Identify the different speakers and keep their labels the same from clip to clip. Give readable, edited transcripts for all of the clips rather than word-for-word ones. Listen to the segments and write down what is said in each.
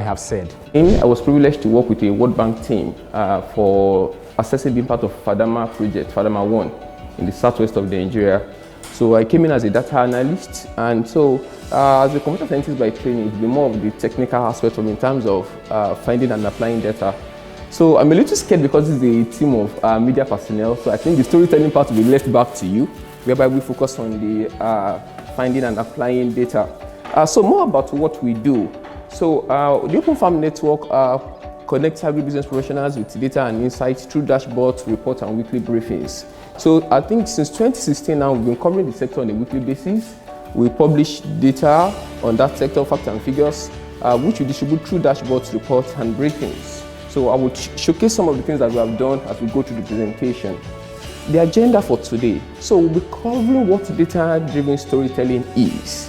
Speaker 1: I have said.
Speaker 2: I was privileged to work with a World Bank team for assessing being part of Fadama project, Fadama 1, in the southwest of Nigeria. So I came in as a data analyst, and so as a computer scientist by training, it's been more of the technical aspect of in terms of finding and applying data. So I'm a little scared because it's a team of media personnel, so I think the storytelling part will be left back to you, whereby we focus on the finding and applying data. So more about what we do. So the Open Farm Network connects agribusiness professionals with data and insights through dashboards, reports, and weekly briefings. So I think since 2016 now, we've been covering the sector on a weekly basis. We publish data on that sector, facts and figures, which we distribute through dashboards, reports, and briefings. So I will showcase some of the things that we have done as we go through the presentation. The agenda for today. So we'll be covering what data-driven storytelling is.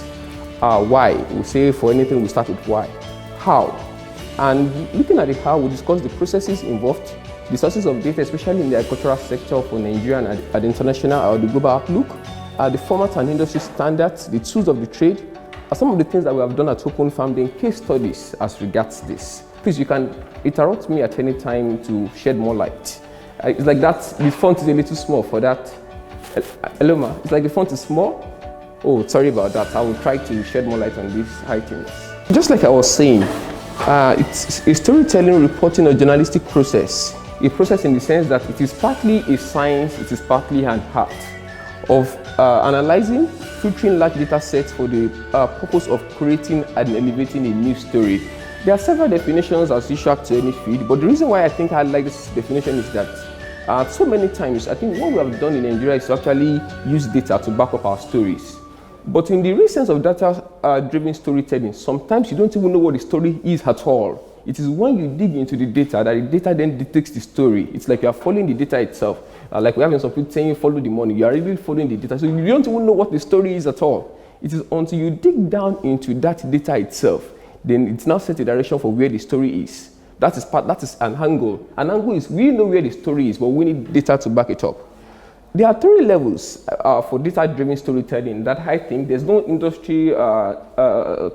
Speaker 2: Why? We say for anything we start with why. How? And looking at the how, we discuss the processes involved, the sources of data, especially in the agricultural sector for Nigeria and at the international or the global outlook, the format and industry standards, the tools of the trade, some of the things that we have done at Open Farm, then case studies as regards this. Please, you can interrupt me at any time to shed more light. It's like that, the font is a little small for that. Hello, ma. It's like the font is small. Oh, sorry about that. I will try to shed more light on these items. Just like I was saying, it's a storytelling, reporting, or journalistic process. A process in the sense that it is partly a science, it is partly an art of analyzing, filtering large data sets for the purpose of creating and elevating a new story. There are several definitions as usual to any field, but the reason why I think I like this definition is that so many times, I think what we have done in Nigeria is to actually use data to back up our stories. But in the real sense of data-driven storytelling, sometimes you don't even know what the story is at all. It is when you dig into the data that the data then dictates the story. It's like you are following the data itself. Like we have some people saying follow the money. You are really following the data. So you don't even know what the story is at all. It is until you dig down into that data itself, then it's now set a direction for where the story is. That is an angle. An angle is we know where the story is, but we need data to back it up. There are 3 levels for data-driven storytelling that I think there's no industry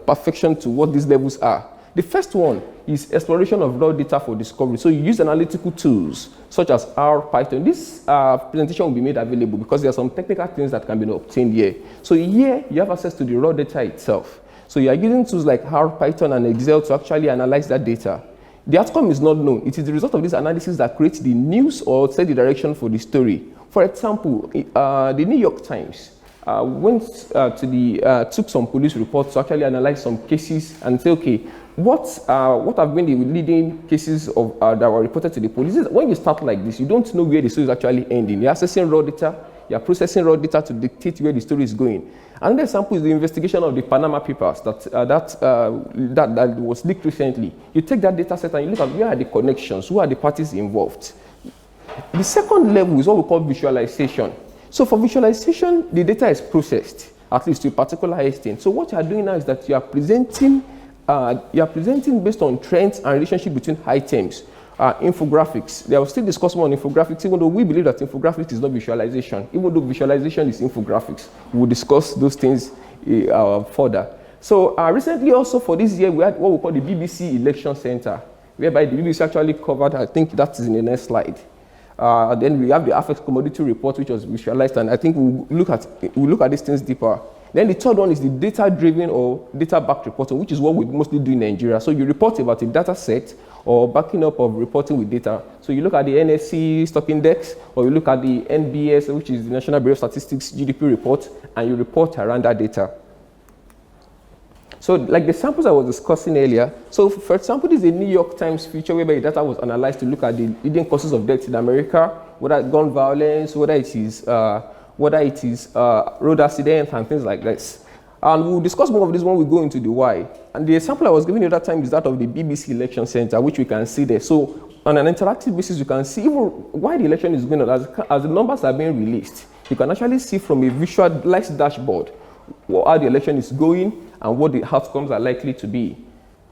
Speaker 2: perfection to what these levels are. The first one is exploration of raw data for discovery. So you use analytical tools such as R, Python. This presentation will be made available because there are some technical things that can be obtained here. So here you have access to the raw data itself. So you are using tools like R, Python, and Excel to actually analyze that data. The outcome is not known. It is the result of this analysis that creates the news or set the direction for the story. For example, the New York Times went took some police reports to actually analyze some cases and say, okay, what have been the leading cases of, that were reported to the police? When you start like this, you don't know where the story is actually ending. You're accessing raw data, you're processing raw data to dictate where the story is going. Another example is the investigation of the Panama Papers that was leaked recently. You take that data set and you look at where are the connections, who are the parties involved. The second level is what we call visualization. So for visualization, the data is processed, at least to a particular extent. So what you are doing now is that you are presenting based on trends and relationship between items. Infographics. They will still discuss more on infographics, even though we believe that infographics is not visualization. Even though visualization is infographics. We will discuss those things further. So recently also for this year, we had what we call the BBC Election Center, whereby the BBC actually covered, I think that is in the next slide. Then we have the AFEX commodity report, which was visualized, and I think we'll look at these things deeper. Then the third one is the data-driven or data-backed reporting, which is what we mostly do in Nigeria. So you report about a data set or backing up of reporting with data. So you look at the NSC stock index, or you look at the NBS, which is the National Bureau of Statistics GDP report, and you report around that data. So like the samples I was discussing earlier, so for example, this is a New York Times feature whereby the data was analyzed to look at the leading causes of death in America, whether it's gun violence, whether it is road accidents and things like this. And we'll discuss more of this when we go into the why. And the example I was giving you that time is that of the BBC Election Center, which we can see there. So on an interactive basis, you can see even why the election is going on. As the numbers are being released, you can actually see from a visualized dashboard how the election is going and what the outcomes are likely to be.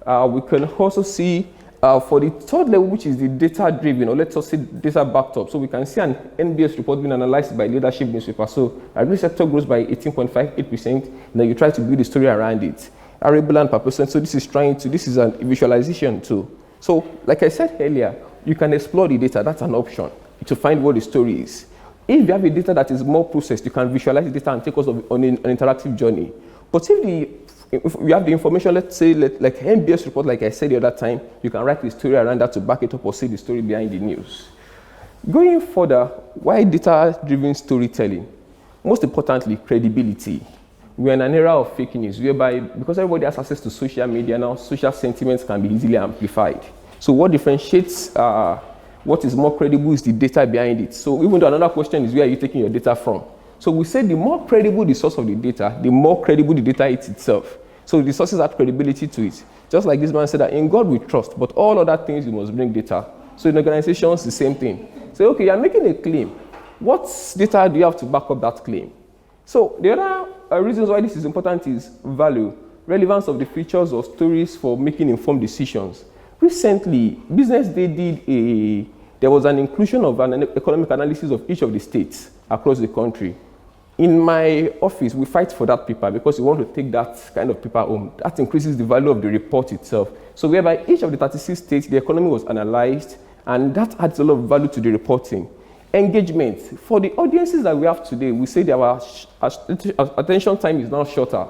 Speaker 2: We can also see for the third level, which is the data-driven, or let's say data backed up. So we can see an NBS report being analyzed by leadership newspaper. So agri sector grows by 18.58%. Then you try to build a story around it. arable land per percent. So this is a visualization tool. So like I said earlier, you can explore the data. That's an option to find what the story is. If you have a data that is more processed, you can visualize the data and take us on an interactive journey. But if you have the information, let's say like MBS report, like I said the other time, you can write the story around that to back it up or see the story behind the news. Going further, why data-driven storytelling? Most importantly, credibility. We're in an era of fake news, whereby because everybody has access to social media now, social sentiments can be easily amplified. So what differentiates what is more credible is the data behind it. So even though another question is where are you taking your data from? So we say the more credible the source of the data, the more credible the data is itself. So the sources add credibility to it. Just like this man said that in God we trust, but all other things you must bring data. So in organizations, the same thing. So okay, you're making a claim. What data do you have to back up that claim? So the other reasons why this is important is value, relevance of the features or stories for making informed decisions. Recently, Business Day there was an inclusion of an economic analysis of each of the states across the country. In my office, we fight for that paper because we want to take that kind of paper home. That increases the value of the report itself. So whereby each of the 36 states, the economy was analyzed, and that adds a lot of value to the reporting. Engagement. For the audiences that we have today, we say that our attention time is now shorter.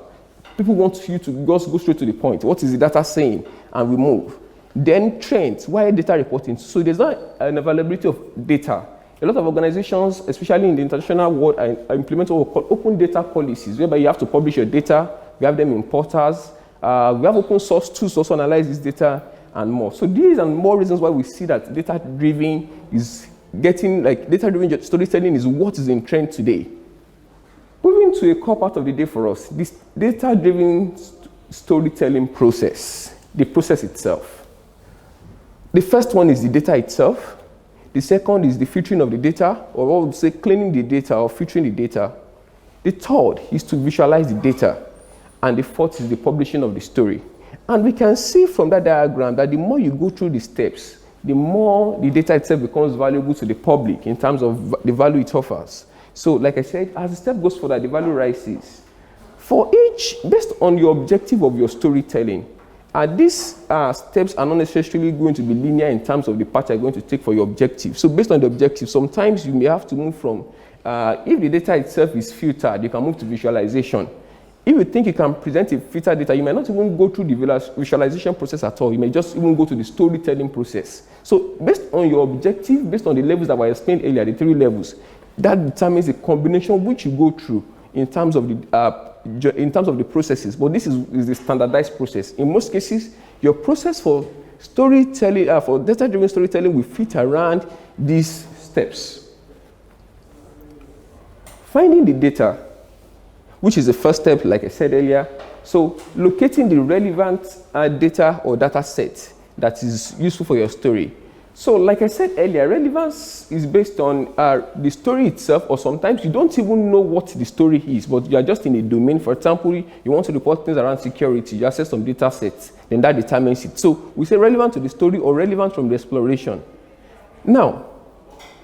Speaker 2: People want you to just go straight to the point. What is the data saying? And we move. Then trends. Why data reporting? So there's not an availability of data. A lot of organizations, especially in the international world, are implementing what we call open data policies, whereby you have to publish your data. We have them in portals. We have open source tools to also analyze this data and more. So these are more reasons why we see that data-driven is getting, like, data-driven storytelling is what is in trend today. Moving to a core part of the day for us, this data-driven storytelling process, the process itself. The first one is the data itself. The second is the filtering of the data, or what we say cleaning the data or filtering the data. The third is to visualize the data. And the fourth is the publishing of the story. And we can see from that diagram that the more you go through the steps, the more the data itself becomes valuable to the public in terms of the value it offers. So like I said, as the step goes further, the value rises. For each, based on your objective of your storytelling, these steps are not necessarily going to be linear in terms of the path you're going to take for your objective. So based on the objective, sometimes you may have to move from, if the data itself is filtered, you can move to visualization. If you think you can present a filtered data, you might not even go through the visualization process at all. You may just even go to the storytelling process. So based on your objective, based on the levels that were explained earlier, the 3 levels, that determines the combination which you go through in terms of the processes. But this is the standardized process. In most cases, your process for storytelling, for data-driven storytelling will fit around these steps. Finding the data, which is the first step, like I said earlier. So locating the relevant data or data set that is useful for your story. So like I said earlier, relevance is based on the story itself, or sometimes you don't even know what the story is, but you are just in a domain. For example, you want to report things around security, you access some data sets, then that determines it. So we say relevant to the story or relevant from the exploration. Now,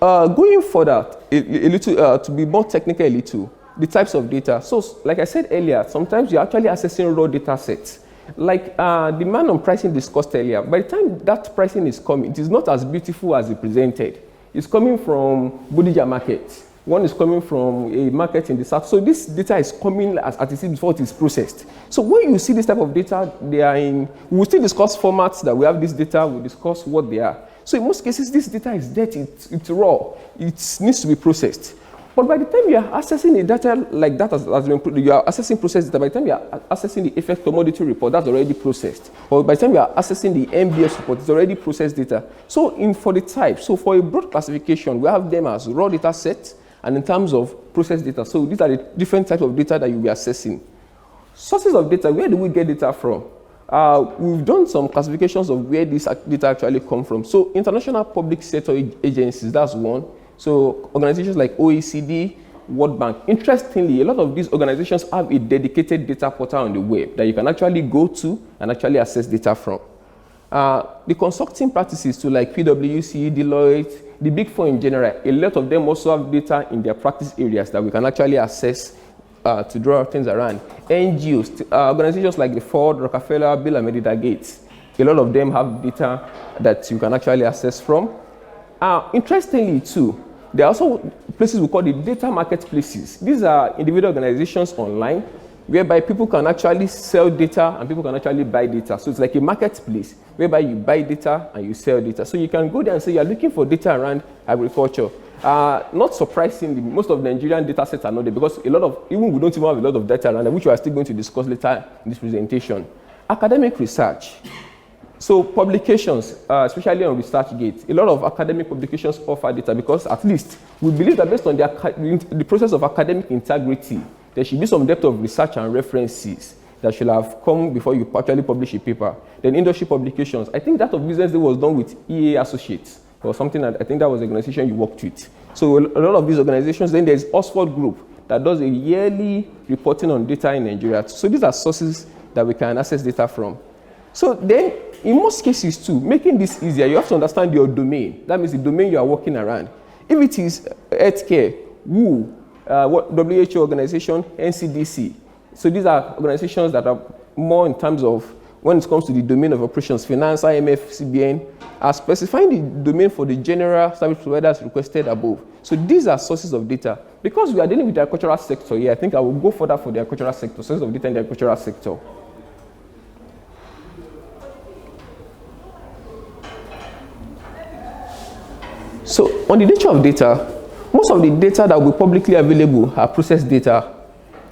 Speaker 2: going further, a little, to be more technical a little, the types of data. So like I said earlier, sometimes you're actually accessing raw data sets. Like the man on pricing discussed earlier, by the time that pricing is coming, it is not as beautiful as it presented. It's coming from Bodija market. One is coming from a market in the south. So this data is coming as it is before it is processed. So when you see this type of data, they are in, we will still discuss formats that we have this data, we'll discuss what they are. So in most cases, this data is dirty, it's raw, it needs to be processed. But by the time you are accessing the data like that has been, you are accessing processed data, by the time you are accessing the AFEX commodity report, that's already processed. Or by the time you are accessing the MBS report, it's already processed data. So for the type, so for a broad classification, we have them as raw data sets and in terms of processed data. So these are the different types of data that you'll be accessing. Sources of data, where do we get data from? We've done some classifications of where this data actually come from. So international public sector agencies, that's one. So organizations like OECD, World Bank. Interestingly, a lot of these organizations have a dedicated data portal on the web that you can actually go to and actually access data from. The consulting practices to like PwC, Deloitte, the Big Four in general, a lot of them also have data in their practice areas that we can actually access to draw things around. NGOs, organizations like the Ford, Rockefeller, Bill and Melinda Gates, a lot of them have data that you can actually access from. Interestingly too, there are also places we call the data marketplaces. These are individual organizations online whereby people can actually sell data and people can actually buy data. So it's like a marketplace whereby you buy data and you sell data. So you can go there and say you're looking for data around agriculture. Not surprisingly, most of the Nigerian data sets are not there because even we don't even have a lot of data around, which we are still going to discuss later in this presentation. Academic research. So publications, especially on ResearchGate, a lot of academic publications offer data because at least we believe that based on the process of academic integrity, there should be some depth of research and references that should have come before you actually publish a paper. Then industry publications. I think that of Business Day was done with EA Associates or something. I think that was the organization you worked with. So a lot of these organizations. Then there's Oxford Group that does a yearly reporting on data in Nigeria. So these are sources that we can access data from. So then, in most cases too, making this easier, you have to understand your domain. That means the domain you are working around. If it is healthcare, WHO, WHO organization, NCDC. So these are organizations that are more in terms of when it comes to the domain of operations, finance, IMF, CBN, are specifying the domain for the general service providers requested above. So these are sources of data. Because we are dealing with the agricultural sector here, I think I will go further for the agricultural sector, sources of data in the agricultural sector. So on the nature of data, most of the data that will be publicly available are processed data.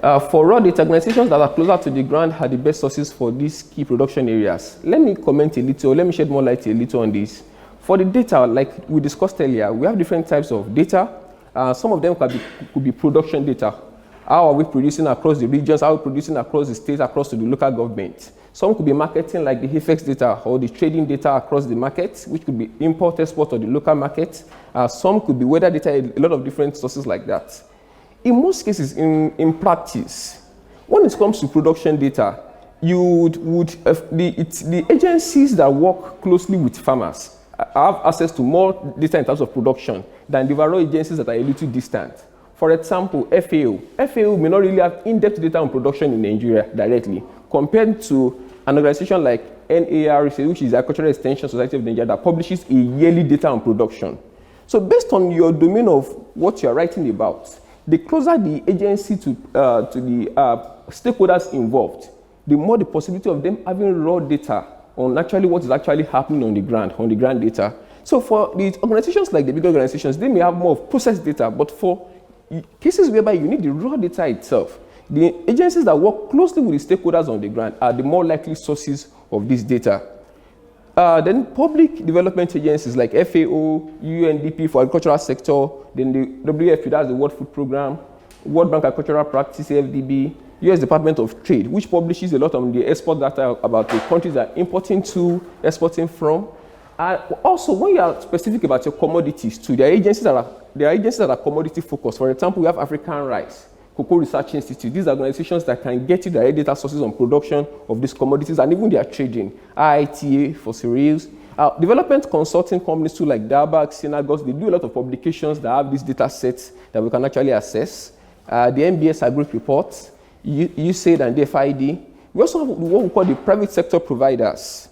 Speaker 2: For raw data, organizations that are closer to the ground are the best sources for these key production areas. Let me comment a little, let me shed more light a little on this. For the data, like we discussed earlier, we have different types of data. Some of them could be production data. How are we producing across the regions? How are we producing across the states, across to the local government? Some could be marketing like the AFEX data or the trading data across the market, which could be import, export, or the local market. Some could be weather data, a lot of different sources like that. In most cases, in practice, when it comes to production data, the agencies that work closely with farmers have access to more data in terms of production than the overall agencies that are a little distant. For example, FAO. FAO may not really have in-depth data on production in Nigeria directly, compared to an organization like NARC, which is the Agricultural Extension Society of Nigeria, that publishes a yearly data on production. So based on your domain of what you're writing about, the closer the agency to the stakeholders involved, the more the possibility of them having raw data on actually what is actually happening on the ground data. So for the organizations like the big organizations, they may have more of processed data, but for cases whereby you need the raw data itself, the agencies that work closely with the stakeholders on the ground are the more likely sources of this data. Then public development agencies like FAO, UNDP for agricultural sector, then the WFP, that's the World Food Program, World Bank Agricultural Practice, FDB, US Department of Trade, which publishes a lot on the export data about the countries that are importing to, exporting from. Also, when you are specific about your commodities too, there are agencies that are commodity focused. For example, we have African Rice, Cocoa Research Institute. These are organizations that can get you direct data sources on production of these commodities and even their trading. IITA for cereals. Development consulting companies too, like Dalbach, Synagogues, they do a lot of publications that have these data sets that we can actually access. The MBS Agric reports, USAID and DFID. We also have what we call the private sector providers.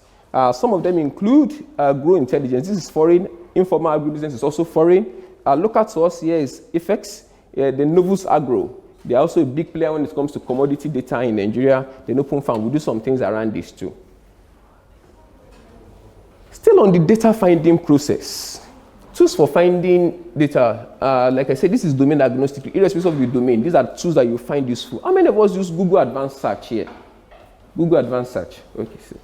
Speaker 2: Some of them include Grow Intelligence. This is foreign. Informal agribusiness is also foreign. Local to us here is AFEX, the Novus Agro. They are also a big player when it comes to commodity data in Nigeria. The Open Farm, we do some things around this too. Still on the data finding process. Tools for finding data. Like I said, this is domain agnostic. Irrespective of the domain, these are tools that you find useful. How many of us use Google Advanced Search here? Google Advanced Search. Okay, so.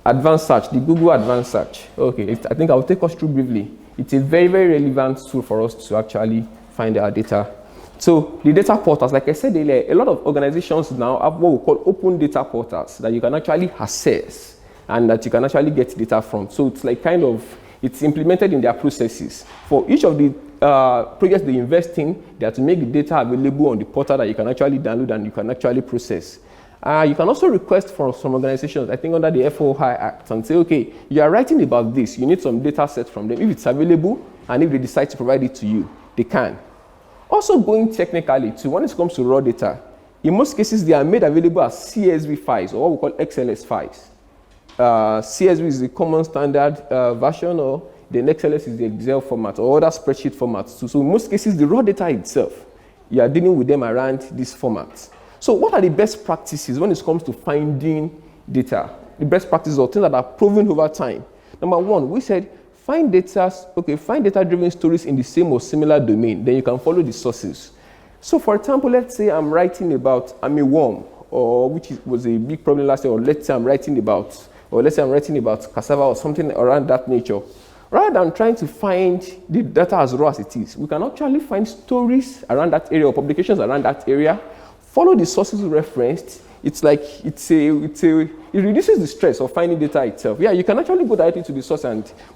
Speaker 2: Advanced Search, the Google Advanced Search. Okay, I think I'll take us through briefly. It's a very, very relevant tool for us to actually find our data. So the data portals, like I said earlier, a lot of organizations now have what we call open data portals that you can actually access and that you can actually get data from. So it's like it's implemented in their processes. For each of the projects they invest in, they have to make the data available on the portal that you can actually download and you can actually process. You can also request from some organizations, I think under the FOI Act, and say, okay, you are writing about this, you need some data sets from them. If it's available, and if they decide to provide it to you, they can. Also going technically too, when it comes to raw data, in most cases they are made available as CSV files or what we call XLS files. CSV is the common standard version, or then XLS is the Excel format or other spreadsheet formats too. So in most cases, the raw data itself, you are dealing with them around this format. So what are the best practices when it comes to finding data? The best practices or things that are proven over time. Number one, we said find data-driven stories in the same or similar domain. Then you can follow the sources. So for example, let's say I'm writing about armyworm, or which was a big problem last year, or let's say I'm writing about cassava or something around that nature. Rather than trying to find the data as raw as it is, we can actually find stories around that area or publications around that area, follow the sources referenced. It reduces the stress of finding data itself. Yeah, you can actually go directly to the source,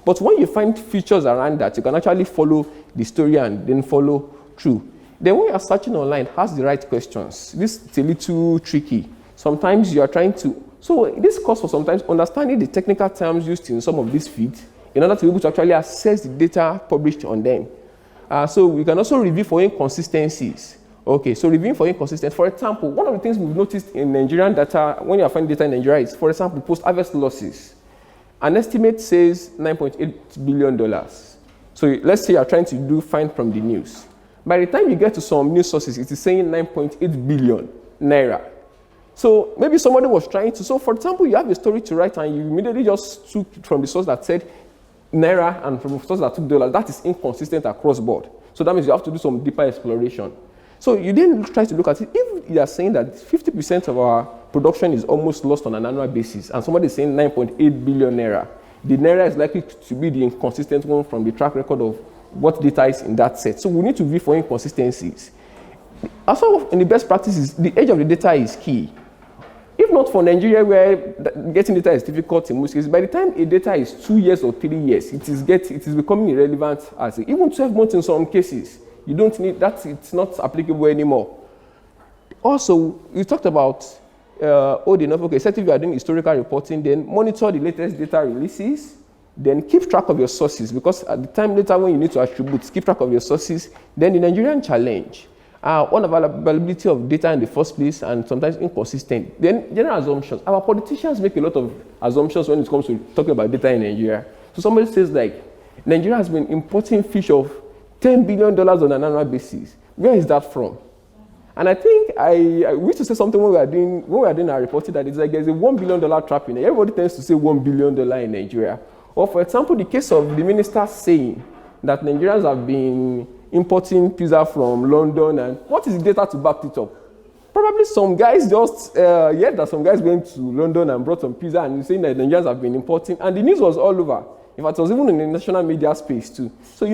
Speaker 2: but when you find features around that, you can actually follow the story and then follow through. Then when you're searching online, ask the right questions. This is a little tricky. Sometimes you are trying to, so this calls for sometimes understanding the technical terms used in some of these feeds in order to be able to actually access the data published on them. So we can also review for inconsistencies. Okay, so reviewing for inconsistencies. For example, one of the things we've noticed in Nigerian data, when you're finding data in Nigeria, is, for example, post-harvest losses. An estimate says $9.8 billion. So let's say you're trying to find from the news. By the time you get to some news sources, it is saying 9.8 billion naira. So maybe somebody was trying to, so for example, you have a story to write and you immediately just took it from the source that said naira and from the source that took dollars. That is inconsistent across board. So that means you have to do some deeper exploration. So you then try to look at it. If you are saying that 50% of our production is almost lost on an annual basis, and somebody is saying 9.8 billion naira, the naira is likely to be the inconsistent one from the track record of what data is in that set. So we need to view for inconsistencies. Also, in the best practices, the age of the data is key. If not for Nigeria, where getting data is difficult in most cases, by the time a data is 2 years or 3 years, it is becoming irrelevant as even 12 months in some cases. You don't need that, it's not applicable anymore. Also, we talked about set if you are doing historical reporting, then monitor the latest data releases, then keep track of your sources, because at the time later when you need to attribute, keep track of your sources. Then the Nigerian challenge, unavailability of data in the first place and sometimes inconsistent. Then general assumptions. Our politicians make a lot of assumptions when it comes to talking about data in Nigeria. So somebody says like, Nigeria has been importing fish of $10 billion on an annual basis. Where is that from? And I think I wish to say something when we are doing our reporting that it's like there's a $1 billion trap in there. Everybody tends to say $1 billion in Nigeria. Or for example, the case of the minister saying that Nigerians have been importing pizza from London, and what is the data to back it up? Probably some guys just, that some guys went to London and brought some pizza and saying that Nigerians have been importing, and the news was all over. In fact, it was even in the national media space too. So,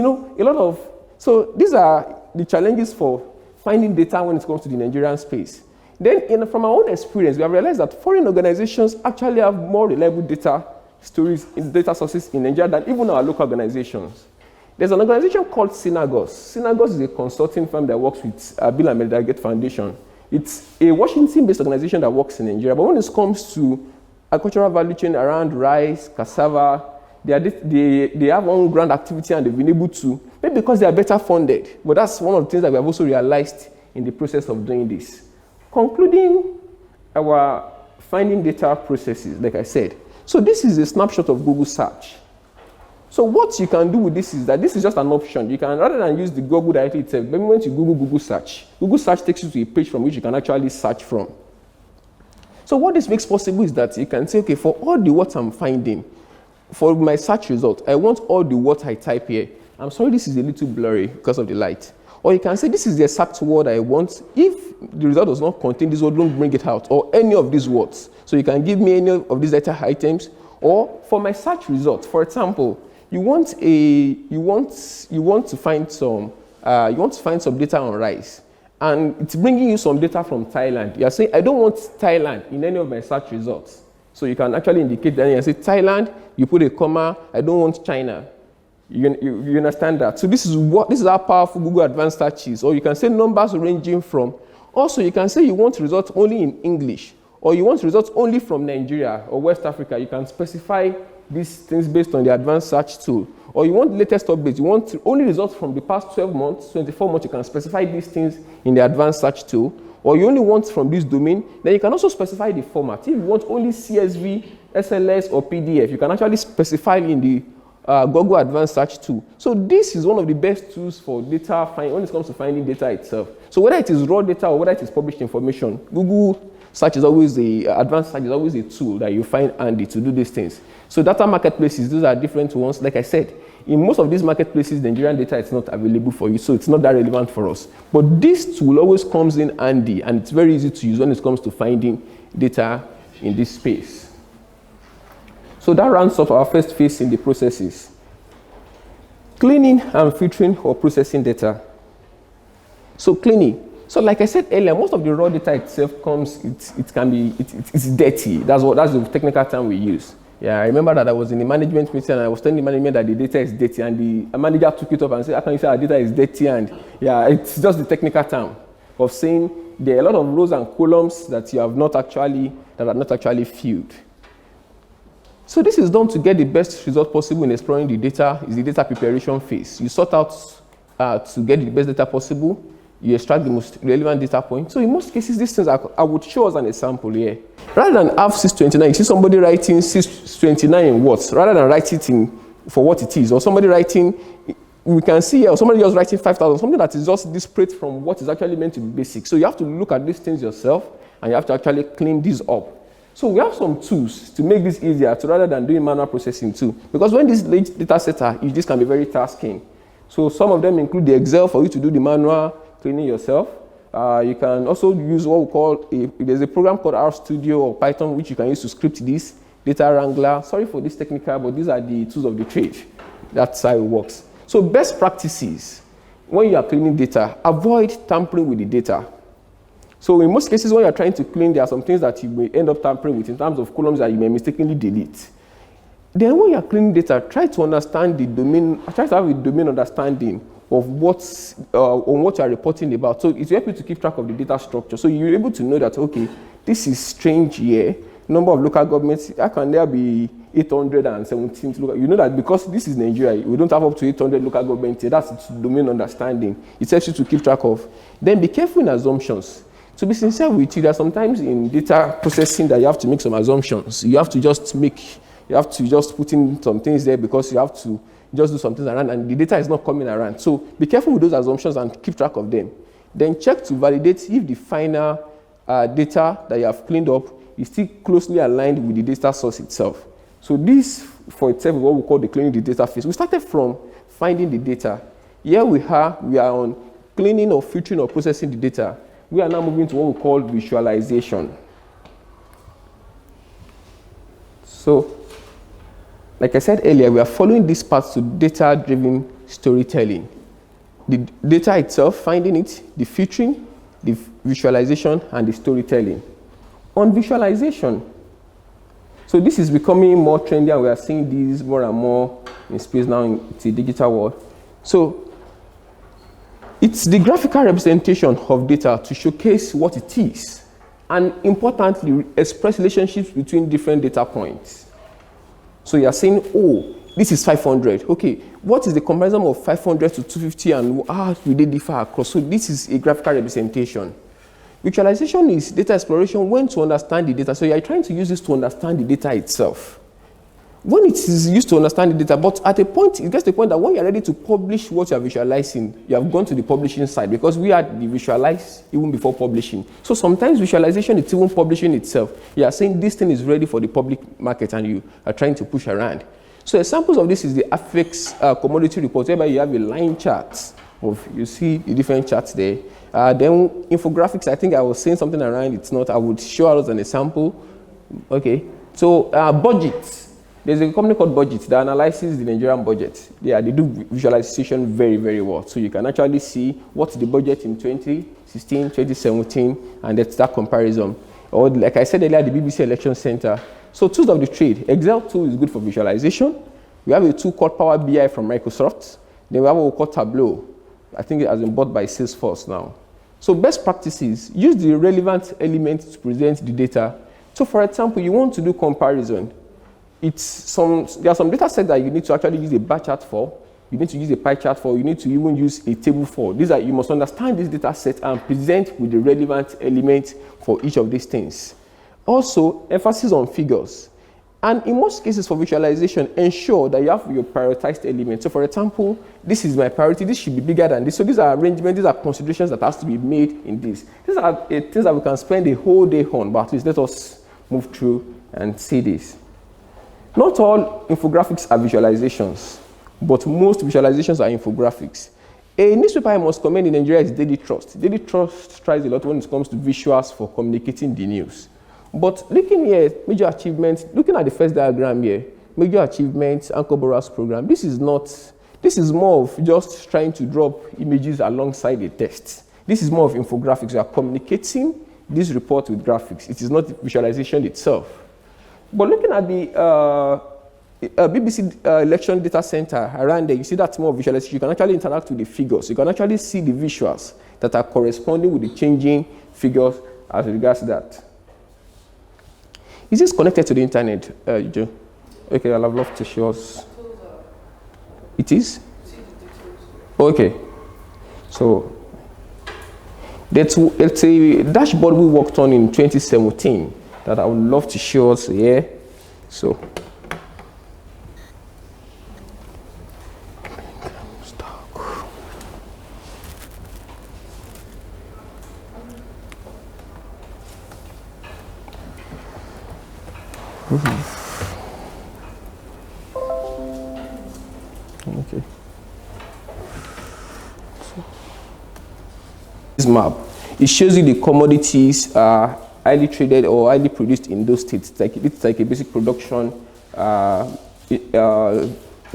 Speaker 2: so these are the challenges for finding data when it comes to the Nigerian space. Then from our own experience, we have realized that foreign organizations actually have more reliable data sources in Nigeria than even our local organizations. There's an organization called Synagos. Synagos is a consulting firm that works with Bill and Melinda Gates Foundation. It's a Washington-based organization that works in Nigeria. But when it comes to agricultural value chain around rice, cassava, they have on-ground activity and they've been able to, maybe because they are better funded. But that's one of the things that we have also realized in the process of doing this. Concluding our finding data processes, like I said. So this is a snapshot of Google search. So what you can do with this is that this is just an option. You can, rather than use the Google directly itself, maybe when you Google search takes you to a page from which you can actually search from. So what this makes possible is that you can say, okay, for all the words I'm finding, for my search result, I want all the words I type here. I'm sorry, this is a little blurry because of the light. Or you can say, this is the exact word I want. If the result does not contain this word, don't bring it out, or any of these words. So you can give me any of these data items. Or for my search result, for example, you want to find some data on rice, and it's bringing you some data from Thailand. You are saying, I don't want Thailand in any of my search results. So you can actually indicate that. You say Thailand, you put a comma, I don't want China. You understand that? So this is how powerful Google Advanced Search is. Or you can say numbers ranging from. Also, you can say you want results only in English, or you want results only from Nigeria or West Africa. You can specify these things based on the advanced search tool, or you want the latest updates, you want only results from the past 12 months, 24 months, you can specify these things in the advanced search tool, or you only want from this domain, then you can also specify the format. If you want only CSV, SLS, or PDF, you can actually specify in the Google Advanced Search tool. So this is one of the best tools for data when it comes to finding data itself. So whether it is raw data or whether it is published information, Google Search is always Advanced Search is always a tool that you find handy to do these things. So data marketplaces, those are different ones. Like I said, in most of these marketplaces, the Nigerian data is not available for you, so it's not that relevant for us. But this tool always comes in handy, and it's very easy to use when it comes to finding data in this space. So that rounds up our first phase in the processes. Cleaning and filtering or processing data. So cleaning. So like I said earlier, most of the raw data itself it's dirty. That's the technical term we use. Yeah, I remember that I was in the management meeting and I was telling the management that the data is dirty, and the manager took it up and said, how can you say our data is dirty? And yeah, it's just the technical term of saying there are a lot of rows and columns that are not actually filled. So this is done to get the best result possible in exploring the data. Is the data preparation phase. You sort out to get the best data possible. You extract the most relevant data point. So in most cases, these things I would show us an example here. Rather than have 629, you see somebody writing 629 in words, rather than write it for what it is, or somebody writing, we can see here, or somebody just writing 5,000, something that is just disparate from what is actually meant to be basic. So you have to look at these things yourself, and you have to actually clean these up. So we have some tools to make this easier, rather than doing manual processing too. Because when this data set are, this can be very tasking. So some of them include the Excel for you to do the manual cleaning yourself. You can also use what we call, there's a program called RStudio or Python, which you can use to script this, Data Wrangler. Sorry for this technical, but these are the tools of the trade. That's how it works. So best practices, when you are cleaning data, avoid tampering with the data. So in most cases, when you're trying to clean, there are some things that you may end up tampering with in terms of columns that you may mistakenly delete. Then when you're cleaning data, try to understand the domain, try to have a domain understanding of on what you are reporting about. So it will help you to keep track of the data structure. So you're able to know that, okay, this is strange here. Number of local governments, how can there be 817 local? You know that because this is Nigeria, we don't have up to 800 local governments here. That's domain understanding. It helps you to keep track of. Then be careful in assumptions. To be sincere with you, there are sometimes in data processing that you have to make some assumptions. You have to just put in some things there because you have to just do some things around and the data is not coming around. So be careful with those assumptions and keep track of them. Then check to validate if the final data that you have cleaned up is still closely aligned with the data source itself. So this for itself is what we call the cleaning the data phase. We started from finding the data. Here we are on cleaning or filtering or processing the data. We are now moving to what we call visualization. So, like I said earlier, we are following this path to data-driven storytelling. The data itself, finding it, the filtering, the visualization, and the storytelling. On visualization, so this is becoming more trendy, and we are seeing these more and more in space now in the digital world. So, it's the graphical representation of data to showcase what it is, and importantly, express relationships between different data points. So you are saying, oh, this is 500. Okay, what is the comparison of 500 to 250 and how do they differ across? So this is a graphical representation. Visualization is data exploration when to understand the data. So you are trying to use this to understand the data itself. When it is used to understand the data, but at a point, it gets to the point that when you are ready to publish what you are visualizing, you have gone to the publishing side because we had the visualize even before publishing. So sometimes visualization is even publishing itself. You are saying this thing is ready for the public market and you are trying to push around. So examples of this is the AFEX commodity report, whereby you have a line chart of, you see the different charts there. Then infographics, I think I was saying something around, it's not, I would show us an example. Okay, so budgets. There's a company called Budget that analyzes the Nigerian budget. Yeah, they do visualization very, very well. So you can actually see what's the budget in 2016, 2017, and that's that comparison. Or like I said earlier, the BBC Election Center. So tools of the trade. Excel tool is good for visualization. We have a tool called Power BI from Microsoft. Then we have what we call Tableau. I think it has been bought by Salesforce now. So best practices, use the relevant elements to present the data. So for example, you want to do comparison. there are some data sets that you need to actually use a bar chart for, you need to use a pie chart for, you need to even use a table for. You must understand this data set and present with the relevant elements for each of these things. Also, emphasis on figures. And in most cases for visualization, ensure that you have your prioritized elements. So for example, this is my priority, this should be bigger than this. So these are arrangements, these are considerations that has to be made in this. These are things that we can spend a whole day on, but at least let us move through and see this. Not all infographics are visualizations, but most visualizations are infographics. A newspaper I must commend in Nigeria is Daily Trust. Daily Trust tries a lot when it comes to visuals for communicating the news. But looking here, major achievements, looking at the first diagram here, major achievements, Anchor Borrowers program, this is more of just trying to drop images alongside a text. This is more of infographics. You are communicating this report with graphics. It is not visualization itself. But looking at the BBC election data center around there, you see that's more visualization. You can actually interact with the figures. You can actually see the visuals that are corresponding with the changing figures as regards to that. Is this connected to the internet, Joe? Okay, I'll have loved to show us. It is? Okay. So, it's a dashboard we worked on in 2017 that I would love to show us here. So, okay. This map, it shows you the commodities highly traded or highly produced in those states. It's like a basic production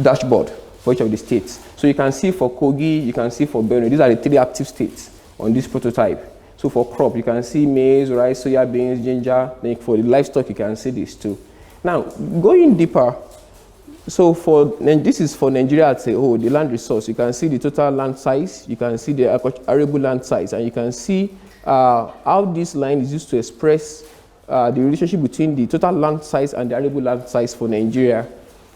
Speaker 2: dashboard for each of the states. So you can see for Kogi, you can see for Benue. These are the 3 active states on this prototype. So for crop, you can see maize, rice, soya beans, ginger. Then for the livestock, you can see this too. Now, going deeper, so this is for Nigeria as a whole, the land resource. You can see the total land size, you can see the arable land size, and you can see how this line is used to express the relationship between the total land size and the arable land size for Nigeria.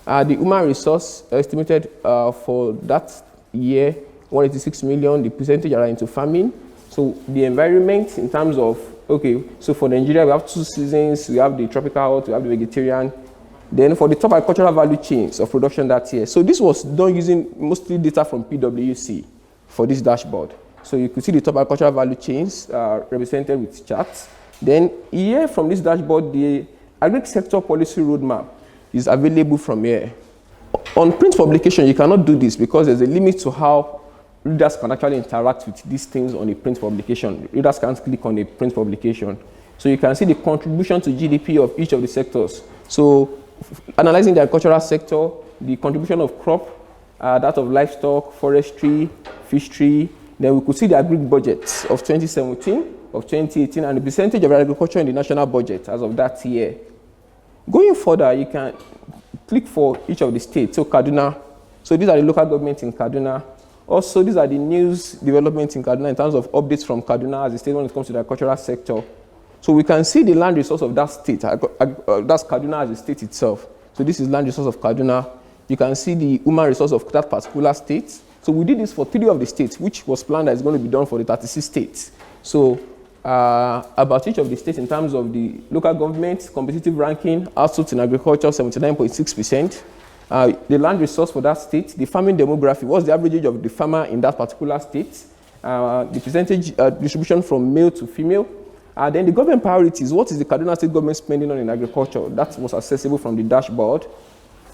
Speaker 2: The human resource estimated for that year, 186 million, the percentage are into farming. So the environment in terms of, okay, so for Nigeria, we have 2 seasons, we have the tropical hot, we have the vegetarian. Then for the top agricultural value chains of production that year. So this was done using mostly data from PwC for this dashboard. So you could see the top agricultural value chains represented with charts. Then here from this dashboard, the Agric sector policy roadmap is available from here. On print publication, you cannot do this because there's a limit to how readers can actually interact with these things on a print publication. Readers can't click on a print publication. So you can see the contribution to GDP of each of the sectors. So analyzing the agricultural sector, the contribution of crop, that of livestock, forestry, fishery. Then we could see the Agric budgets of 2017, of 2018, and the percentage of agriculture in the national budget as of that year. Going further, you can click for each of the states. So Kaduna, so these are the local governments in Kaduna. Also, these are the news developments in Kaduna in terms of updates from Kaduna as a state when it comes to the agricultural sector. So we can see the land resource of that state, that's Kaduna as a state itself. So this is land resource of Kaduna. You can see the human resource of that particular state. So we did this for 3 of the states, which was planned that is going to be done for the 36 states. So about each of the states in terms of the local government, competitive ranking, output in agriculture, 79.6%. The land resource for that state, the farming demography, what's the average age of the farmer in that particular state, the percentage distribution from male to female, then the government priorities, what is the Kaduna State government spending on in agriculture? That was accessible from the dashboard.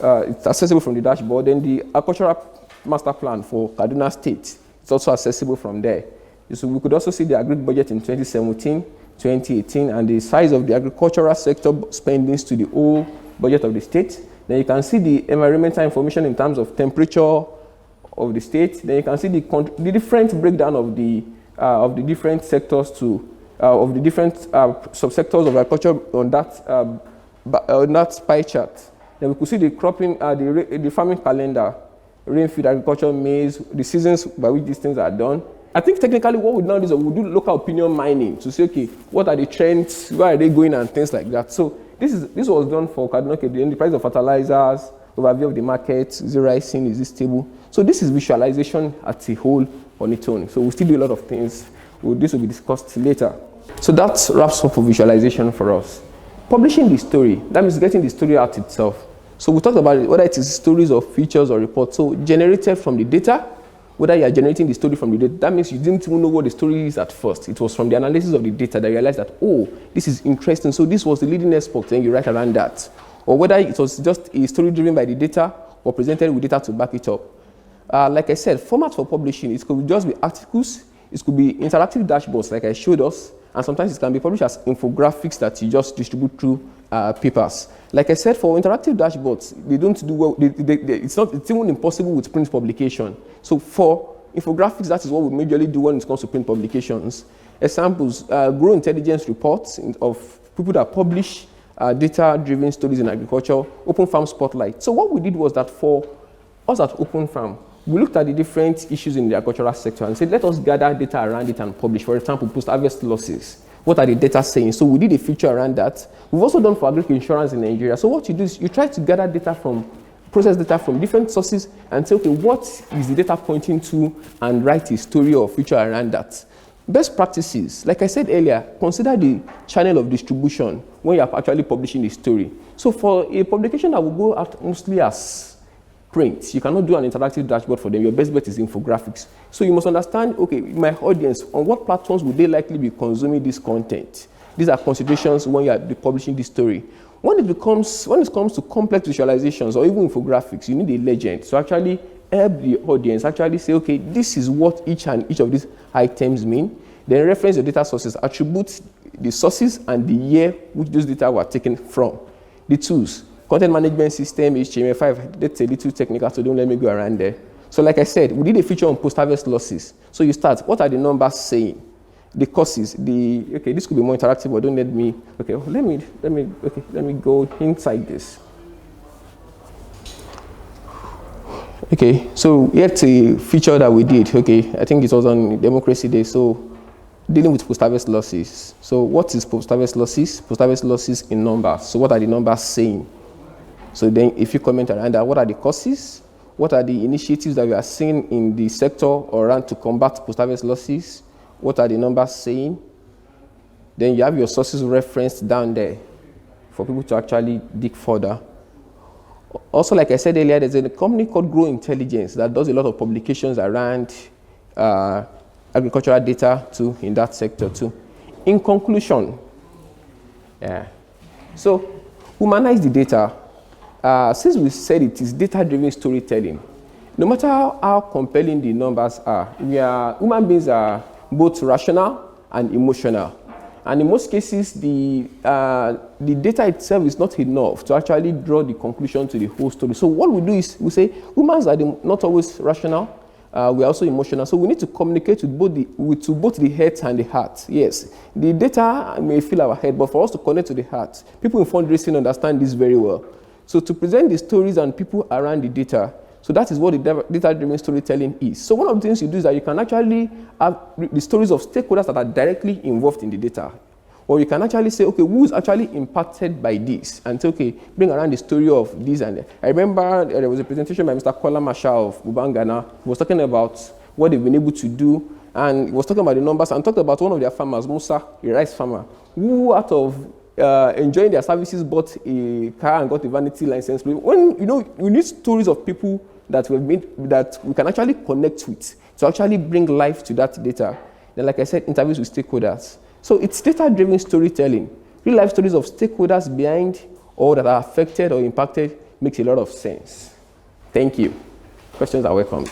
Speaker 2: It's accessible from the dashboard. Then the agricultural master plan for Kaduna State, it's also accessible from there. So we could also see the Agric budget in 2017, 2018, and the size of the agricultural sector spendings to the whole budget of the state. Then you can see the environmental information in terms of temperature of the state. Then you can see the different breakdown of the different sectors of the different subsectors of agriculture on that pie chart. Then we could see the cropping, the farming calendar, rainfed agriculture, maize, the seasons by which these things are done. I think technically what we now do is we do local opinion mining to say, okay, what are the trends, where are they going and things like that. So This was done for the price of fertilizers, overview of the market, zero rising, is this stable? So this is visualization at a whole on its own. So we'll still do a lot of things. This will be discussed later. So that wraps up for visualization for us. Publishing the story, that means getting the story out itself. So we talked about it, whether it is stories or features or reports. So generated from the data, whether you are generating the story from the data, that means you didn't even know what the story is at first. It was from the analysis of the data that you realized that, oh, this is interesting. So this was the leading export, and you write around that. Or whether it was just a story driven by the data or presented with data to back it up. Like I said, format for publishing, it could just be articles, it could be interactive dashboards like I showed us, and sometimes it can be published as infographics that you just distribute through papers. Like I said, for interactive dashboards, they don't do well. It's even impossible with print publication. So for infographics, that is what we majorly do when it comes to print publications. Examples: grow intelligence reports of people that publish data-driven stories in agriculture. Open Farm Spotlight. So what we did was that for us at Open Farm, we looked at the different issues in the agricultural sector and said, let us gather data around it and publish. For example, post-harvest losses. What are the data saying? So we did a feature around that. We've also done for Agric insurance in Nigeria. So what you do is you try to gather data process data from different sources and say, okay, what is the data pointing to, and write a story or feature around that. Best practices, like I said earlier, consider the channel of distribution when you are actually publishing the story. So for a publication that will go out mostly as print, you cannot do an interactive dashboard for them. Your best bet is infographics. So you must understand, okay, my audience, on what platforms would they likely be consuming this content? These are considerations when you are publishing this story. When it comes to complex visualizations or even infographics, you need a legend to actually help the audience actually say, okay, this is what each of these items mean. Then reference your data sources, attribute the sources and the year which those data were taken from. The tools, content management system, HTML5, that's a little technical, so don't let me go around there. So like I said, we did a feature on post-harvest losses. So you start, what are the numbers saying? The causes, okay, this could be more interactive, but don't let me, okay, let me go inside this. Okay, so here's a feature that we did, okay, I think it was on Democracy Day, so dealing with post-harvest losses. So what is post-harvest losses? Post-harvest losses in numbers. So what are the numbers saying? So then if you comment around that, what are the causes? What are the initiatives that we are seeing in the sector or around to combat post-harvest losses? What are the numbers saying? Then you have your sources referenced down there for people to actually dig further. Also, like I said earlier, there's a company called Grow Intelligence that does a lot of publications around agricultural data too, in that sector too. In conclusion, so humanize the data. Since we said it is data-driven storytelling, no matter how compelling the numbers are, human beings are both rational and emotional. And in most cases, the data itself is not enough to actually draw the conclusion to the whole story. So what we do is we say humans are not always rational. We are also emotional. So we need to communicate with both the head and the heart. Yes, the data may fill our head, but for us to connect to the heart, people in fundraising understand this very well. So to present the stories and people around the data, so that is what the data-driven storytelling is. So one of the things you do is that you can actually have the stories of stakeholders that are directly involved in the data. Or you can actually say, okay, who is actually impacted by this? And say, okay, bring around the story of this and that. I remember there was a presentation by Mr. Kola Masha of Ubangana. He was talking about what they've been able to do. And he was talking about the numbers and talked about one of their farmers, Musa, a rice farmer, who out of enjoying their services bought a car and got a vanity license. When, we need stories of people that we can actually connect with to actually bring life to that data. Then, like I said, interviews with stakeholders. So it's data-driven storytelling. Real life stories of stakeholders behind or that are affected or impacted makes a lot of sense. Thank you. Questions are welcomed.